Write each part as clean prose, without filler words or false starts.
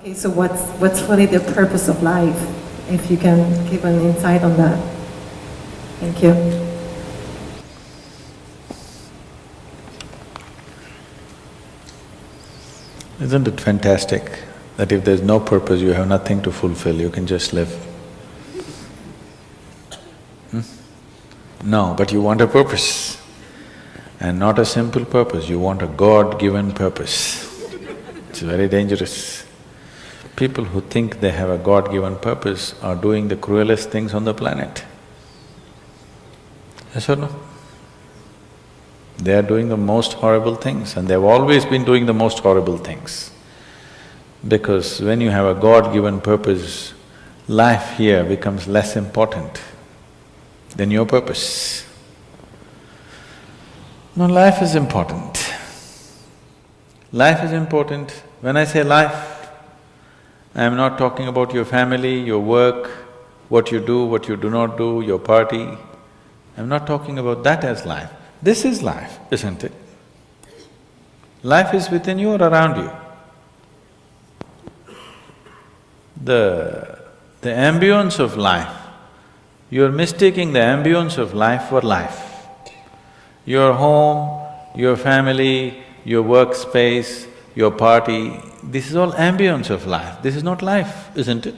Okay, so what's really the purpose of life? If you can give an insight on that. Thank you. Isn't it fantastic that if there's no purpose, you have nothing to fulfill, you can just live? No, but you want a purpose. And not a simple purpose, you want a God-given purpose. It's very dangerous. People who think they have a God-given purpose are doing the cruelest things on the planet. Yes or no? They are doing the most horrible things, and they've always been doing the most horrible things. Because when you have a God-given purpose, life here becomes less important than your purpose. No, life is important. Life is important. When I say life, I am not talking about your family, your work, what you do not do, your party. I'm not talking about that as life. This is life, isn't it? Life is within you or around you. The ambience of life, you're mistaking the ambience of life for life. Your home, your family, your workspace, your party, this is all ambience of life. This is not life, isn't it?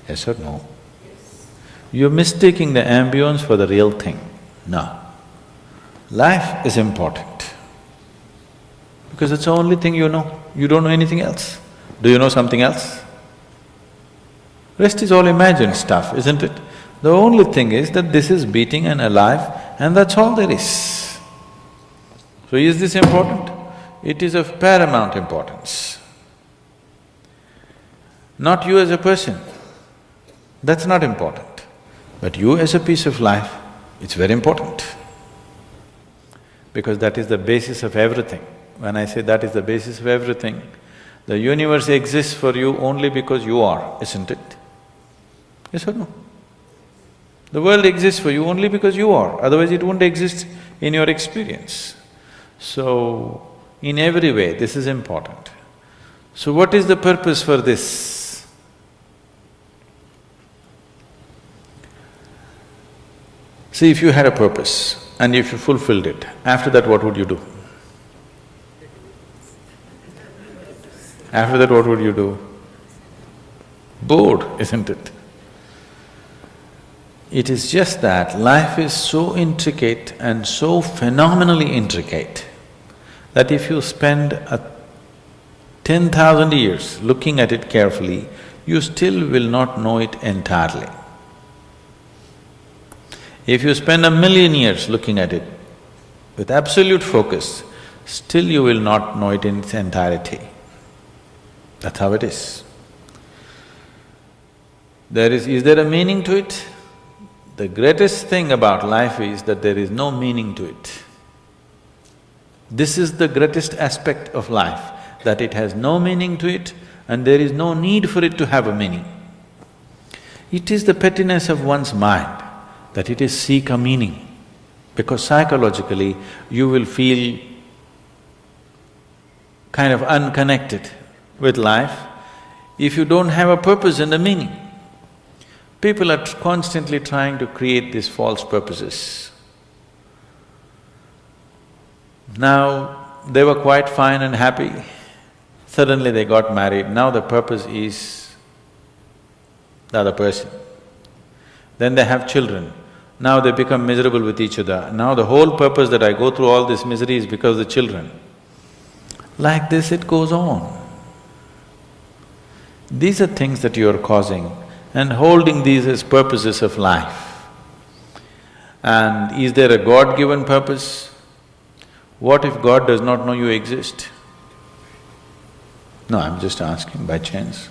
Yes or no? Yes. You're mistaking the ambience for the real thing. No. Life is important because it's the only thing you know. You don't know anything else. Do you know something else? Rest is all imagined stuff, isn't it? The only thing is that this is beating and alive and that's all there is. So is this important? It is of paramount importance. Not you as a person, that's not important. But you as a piece of life, it's very important. Because that is the basis of everything. When I say that is the basis of everything, the universe exists for you only because you are, isn't it? Yes or no? The world exists for you only because you are, otherwise it wouldn't exist in your experience. So, in every way, this is important. So what is the purpose for this? See, if you had a purpose and if you fulfilled it, after that what would you do? After that what would you do? Bored, isn't it? It is just that life is so intricate and so phenomenally intricate that if you spend 10,000 years looking at it carefully, you still will not know it entirely. If you spend 1,000,000 years looking at it with absolute focus, still you will not know it in its entirety. That's how it is. Is there a meaning to it? The greatest thing about life is that there is no meaning to it. This is the greatest aspect of life, that it has no meaning to it and there is no need for it to have a meaning. It is the pettiness of one's mind that it is seek a meaning, because psychologically you will feel kind of unconnected with life if you don't have a purpose and a meaning. People are constantly trying to create these false purposes. Now, they were quite fine and happy, suddenly they got married, now the purpose is the other person. Then they have children, now they become miserable with each other, now the whole purpose that I go through all this misery is because of the children. Like this it goes on. These are things that you are causing and holding these as purposes of life. And is there a God-given purpose? What if God does not know you exist? No, I'm just asking by chance.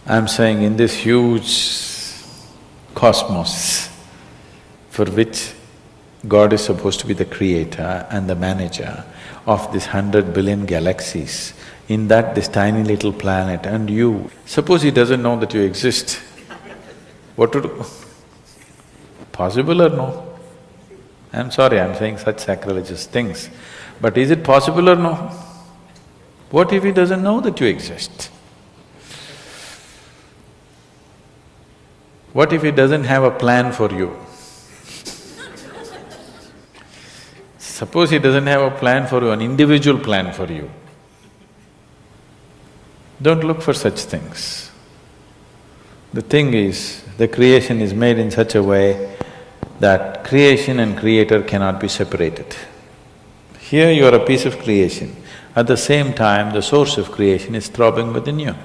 I'm saying in this huge cosmos for which God is supposed to be the creator and the manager of this 100 billion galaxies, in that this tiny little planet and you, suppose he doesn't know that you exist, what to do? Possible or no? I'm sorry, I'm saying such sacrilegious things. But is it possible or no? What if he doesn't know that you exist? What if he doesn't have a plan for you? Suppose he doesn't have a plan for you, an individual plan for you. Don't look for such things. The thing is, the creation is made in such a way that creation and creator cannot be separated. Here you are a piece of creation, at the same time the source of creation is throbbing within you.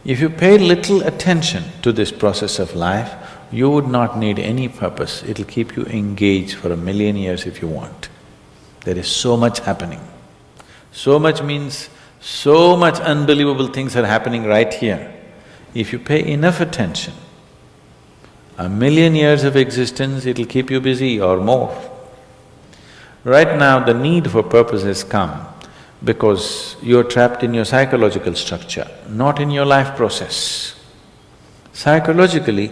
If you pay little attention to this process of life, you would not need any purpose, it'll keep you engaged for 1,000,000 years if you want. There is so much happening. So much means so much unbelievable things are happening right here. If you pay enough attention, 1,000,000 years of existence, it'll keep you busy or more. Right now, the need for purpose has come because you're trapped in your psychological structure, not in your life process. Psychologically,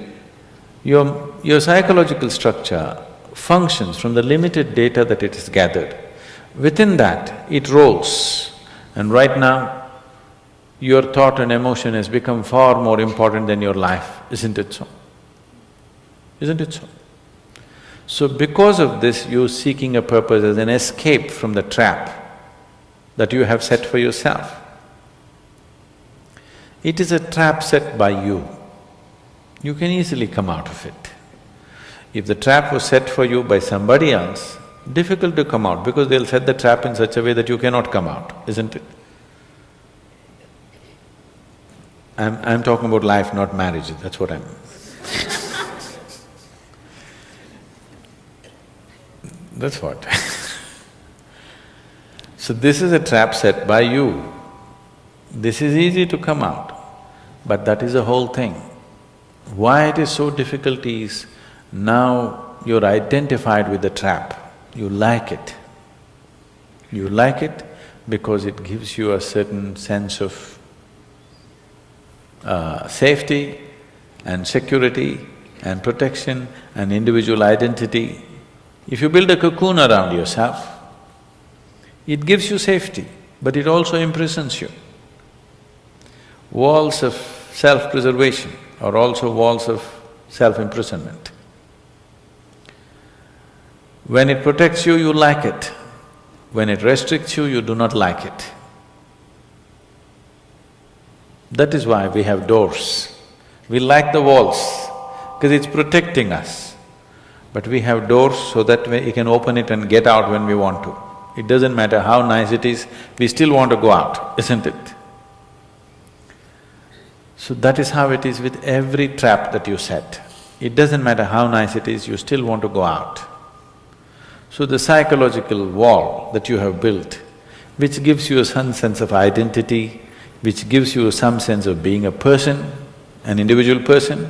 your psychological structure functions from the limited data that it has gathered. Within that, it rolls. And right now, your thought and emotion has become far more important than your life, isn't it so? Isn't it so? So because of this, you're seeking a purpose as an escape from the trap that you have set for yourself. It is a trap set by you. You can easily come out of it. If the trap was set for you by somebody else, difficult to come out because they'll set the trap in such a way that you cannot come out, isn't it? I'm talking about life, not marriage, that's what I'm… That's what. So this is a trap set by you. This is easy to come out, but that is the whole thing. Why it is so difficult is, now you're identified with the trap, you like it. You like it because it gives you a certain sense of safety and security and protection and individual identity. If you build a cocoon around yourself, it gives you safety, but it also imprisons you. Walls of self-preservation are also walls of self-imprisonment. When it protects you, you like it. When it restricts you, you do not like it. That is why we have doors. We like the walls, because it's protecting us. But we have doors so that we can open it and get out when we want to. It doesn't matter how nice it is, we still want to go out, isn't it? So that is how it is with every trap that you set. It doesn't matter how nice it is, you still want to go out. So the psychological wall that you have built, which gives you some sense of identity, which gives you some sense of being a person, an individual person,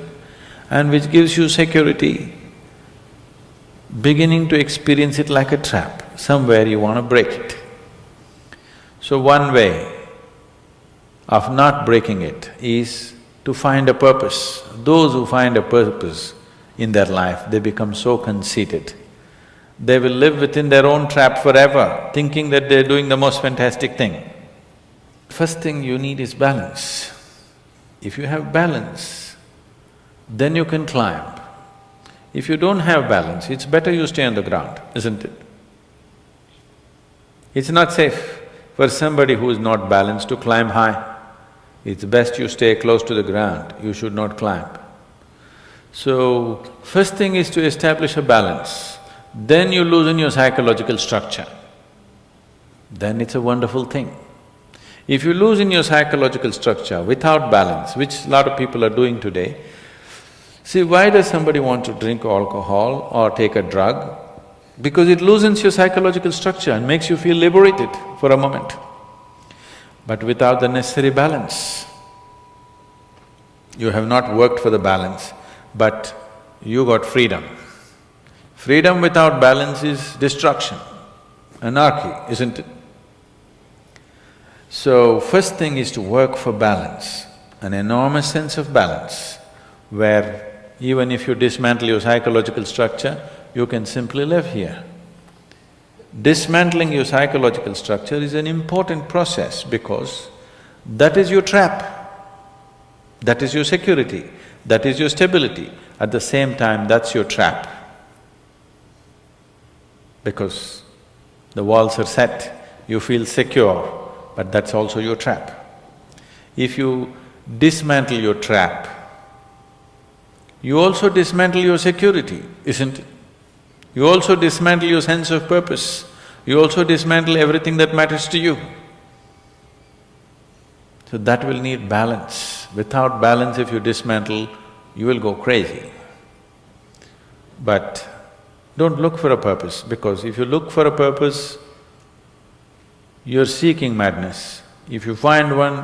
and which gives you security, beginning to experience it like a trap, somewhere you want to break it. So one way of not breaking it is to find a purpose. Those who find a purpose in their life, they become so conceited. They will live within their own trap forever, thinking that they're doing the most fantastic thing. First thing you need is balance. If you have balance, then you can climb. If you don't have balance, it's better you stay on the ground, isn't it? It's not safe for somebody who is not balanced to climb high. It's best you stay close to the ground, you should not climb. So, first thing is to establish a balance, then you loosen your psychological structure. Then it's a wonderful thing. If you loosen your psychological structure without balance, which a lot of people are doing today, see, why does somebody want to drink alcohol or take a drug? Because it loosens your psychological structure and makes you feel liberated for a moment. But without the necessary balance, you have not worked for the balance, but you got freedom. Freedom without balance is destruction, anarchy, isn't it? So, first thing is to work for balance, an enormous sense of balance, where even if you dismantle your psychological structure, you can simply live here. dismantling your psychological structure is an important process because that is your trap. That is your security, that is your stability. At the same time, that's your trap. Because the walls are set, you feel secure, but that's also your trap. If you dismantle your trap, you also dismantle your security, isn't it? You also dismantle your sense of purpose, you also dismantle everything that matters to you. So that will need balance. Without balance, if you dismantle, you will go crazy. But don't look for a purpose, because if you look for a purpose, you're seeking madness. If you find one,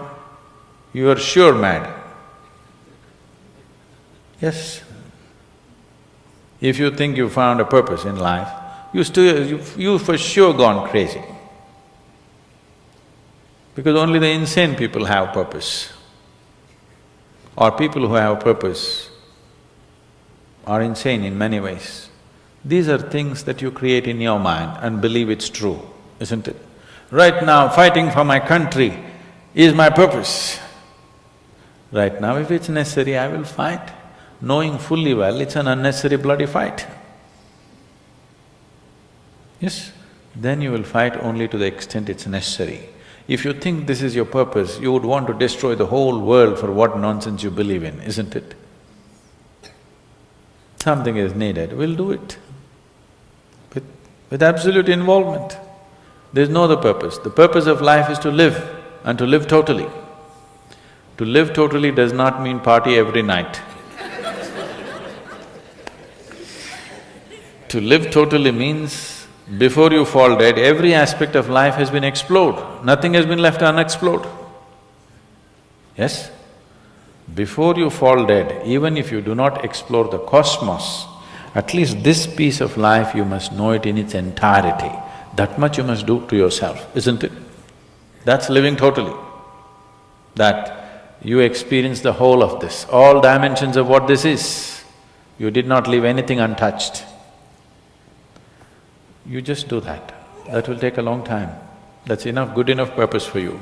you are sure mad. Yes. If you think you found a purpose in life, you for sure gone crazy. Because only the insane people have purpose. Or people who have purpose are insane in many ways. These are things that you create in your mind and believe it's true, isn't it? Right now, fighting for my country is my purpose. Right now, if it's necessary, I will fight, knowing fully well it's an unnecessary bloody fight. Yes? Then you will fight only to the extent it's necessary. If you think this is your purpose, you would want to destroy the whole world for what nonsense you believe in, isn't it? Something is needed, we'll do it. With absolute involvement. There's no other purpose. The purpose of life is to live, and to live totally. To live totally does not mean party every night. To live totally means before you fall dead, every aspect of life has been explored, nothing has been left unexplored. Yes? Before you fall dead, even if you do not explore the cosmos, at least this piece of life you must know it in its entirety. That much you must do to yourself, isn't it? That's living totally. That you experience the whole of this, all dimensions of what this is. You did not leave anything untouched. You just do that. That will take a long time. That's enough, good enough purpose for you.